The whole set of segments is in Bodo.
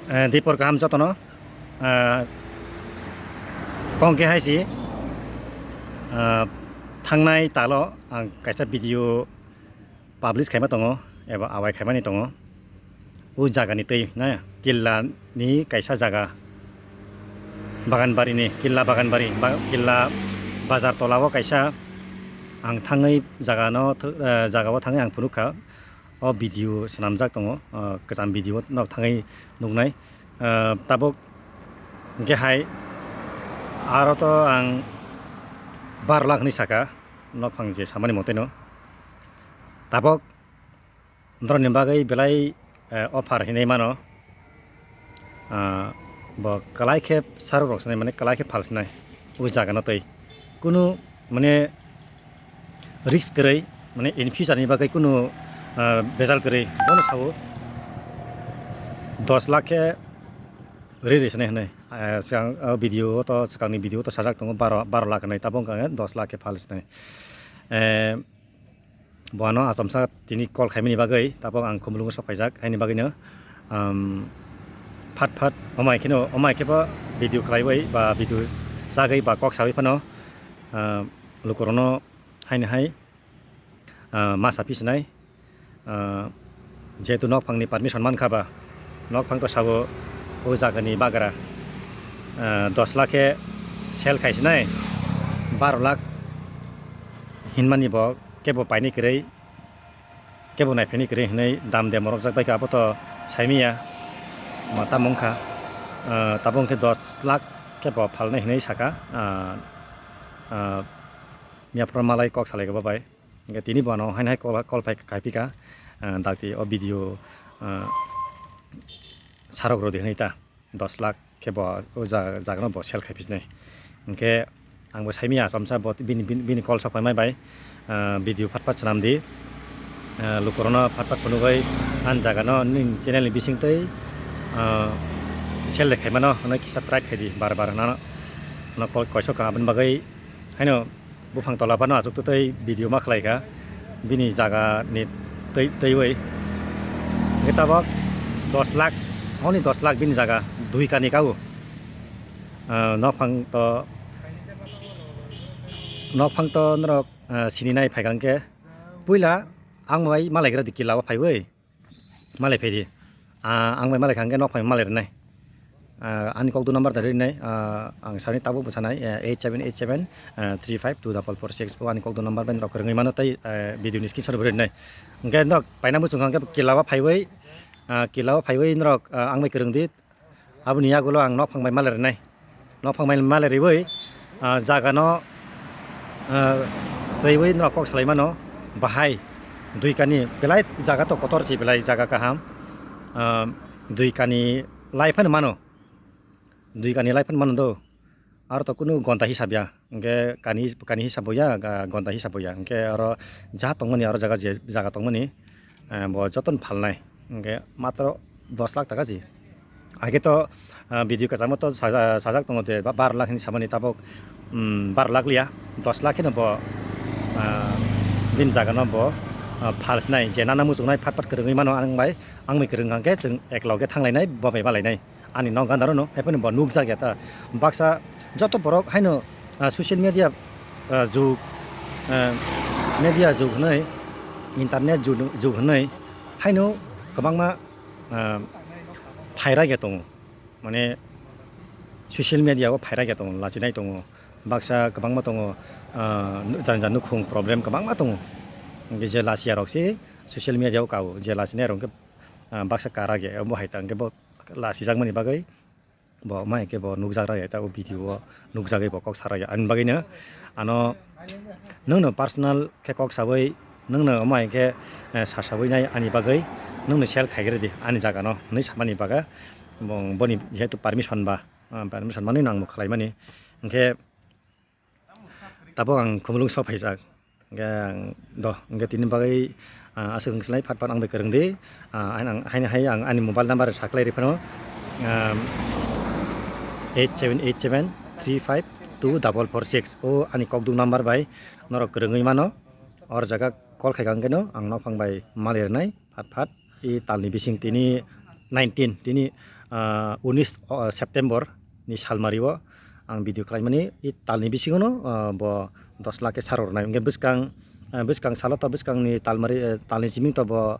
dipor kaham jotono kongke haisi thangnai talo ang kaisa video publish khaima tongo eba awai khaimani tongo u jaga ni tei na killa ni kaisa jaga baganbari ni killa baganbari killa bazar tolawo kaisa ang thangai jaga no jagao thangai ang phunukha o video sanamjak tongo kajam video no thangai nugnai tabok ge hai aro to ang 12 lakh ni saka no phangje samani moteno tabok ndroni bagai belai offer hinai mano bo kalai khep saru roksnai mane kalai khep phalsnai u jaga no tei kunu mane risk korei mane in future ni bagai kunu bezal korei bono sawo 10 lakh ke re sene hnai sang video to sakangni video to sajak tongo 12 lakh nai tabong ka 10 lakh ke phalsnai bono asamsa tini call khaimini bagai tabong ang kumulung sopaijak aini bagai no phat omai ke ba video khlaibai ba video sagai ba kok sawi phano lukorono haini hai masa pisnai jetu nok phangni permission man khaba nok phang to sabo o jagani bagara 10 lakh ke sel khaisnai 12 lakh hinmani bo kebo paini krei kebo nai pheni krei hnai dam de morok jak bai ka to saimia mata mongkha tabong ke 10 lakh kebo phalnai hnai saka mia promalai kok salai ga bai nge tini bono hainai call pai kaipika dakti o video sarok ro dehnai ta 10 lakh kebo o jagano bo sel khaipisnai nge angbo saimia samsa bo bini call sok mai bai video phat sanam di lukorona phat phunugai an jagano ning channel ni bising tei sel lekhai mano na kisa track khadi bar na na call koiso ka ban bagai haino bufang tola bano azuk to tei video ma khlai ka bini jaga ni tei wei ngetabak 10 lakh only 10 lakh bini jaga dui kani kau nok phang to nrok sini nai phaigang ke puila ang mai malai gra dikilawa phaiwei malai phedi ang mai malai khang ke nok phai malai nai ani kok du number dari nai ang sani tabu pusanai 8787 3524446 ani kok du number ben rok rengai mana tai video ni screenshot beri nai ngke nok paina mu chungkhang ke kilawa phaiwei nrok ang mai kereng dit abuni ya gulo ang nok phang mai malai nai nok phang mai malai riwei jaga no teiwei nrok kok salai mano bahai dui kani belai jaga to kotor chi belai jaga kaham dui kani laipan mano dui kani laipan mano do ar to kunu gonta hisab ya ngke kani hisab ya gonta hisab ya ngke aro ja tongmani aro jaga tongmani bo joton phalnai ngke matro 10 lakh taka ji age to video ka jamo to sajak tongo de 12 lakh ni samani tabok 12 lakh liya 10 lakh no bo bin jaga no bo phalsnai je nana muchungnai phat kerengoi mano angbai angmai kereng angke jeng ekloge thanglai bo bai balai ani nong gandaro no haipani bo nuk jagya ta baksa joto borok haino social media jug media jug hnai internet jug hnai haino kabangma phaira ge tong mane social media o phaira ge tong lachinai tong baksa kabangma tong jan nukhung problem kabangma tong nge je lasia roksi social media o kau je lasine rong ke baksa kara ge bo haitang ke bo lasi jangmani bagai bo mai ke bo nukjagra eta o video nukjagai bo kok saraya an bagai na ano nungno personal ke kok sabai nungno mai ke sasabai nai ani bagai nungno sel khaigre di ani jaga no nei samani baga boni jehetu permission mani nang mo khlai mani ngke tabo ang kumulung so phaijak ngke tini bagai asung slai phat ang be kereng de ang ani mobile number saklai rifano 8787 3524446 o ani kokdu number bai norok kerengoi mano or jaga call khaigang keno ang nok phang bai maler nai phat i talni bising tini 19 tini 19 September ni salmario ang video khlaimani i talni bisingono bo 10 lakh ke sarornai engke bwskang saloto bwskang ni talni jiming to bo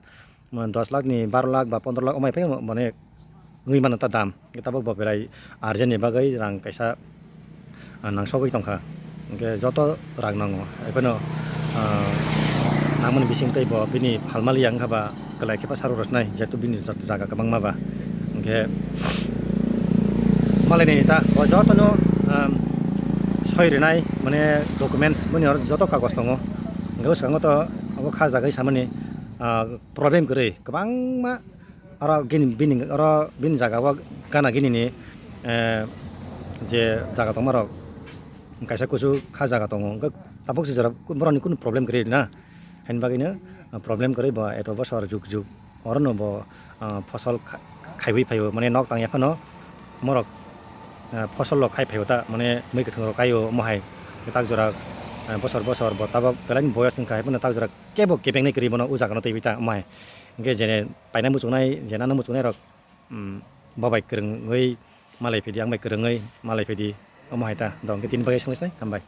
10 lakh ni 12 lakh ba 15 lakh omai pai mane ngui mano ta dam kitabok bo belai arjen ni bagai rang kaisa nangsogoi tongkha engke joto rang nango epono namoni bising tei bo bini phalmali yang khaba kelai kepa sarorosnai jetu bini jaga kabang maba engke malai ta bo joto no soi renai mane documents mane joto kagos tongo engke sango to abo khajagai samani problem kore kabang ma aro bini jaga wa gana gini ni je jaga tomaro kaisa kusu khajaga tongo tabok sejara boroni kun problem kore na hain bagino problem kore ba eto bosor juk orono bo ফসল খাইবই ফাইও মানে nok tang yakhano morok ফসল lo khai phaio ta mane mei kathang ro kayo mohai tak jora bosor bo tabok pelain boyas singkai pun tak jora kebo kepeng nei kri bono ujakano tei bita mai engke jene paina muchunai jenana muchunai rok babai krengoi malai phedi ang bai krengoi malai phedi omahai ta dong ke tin bagai sanglisnai hambai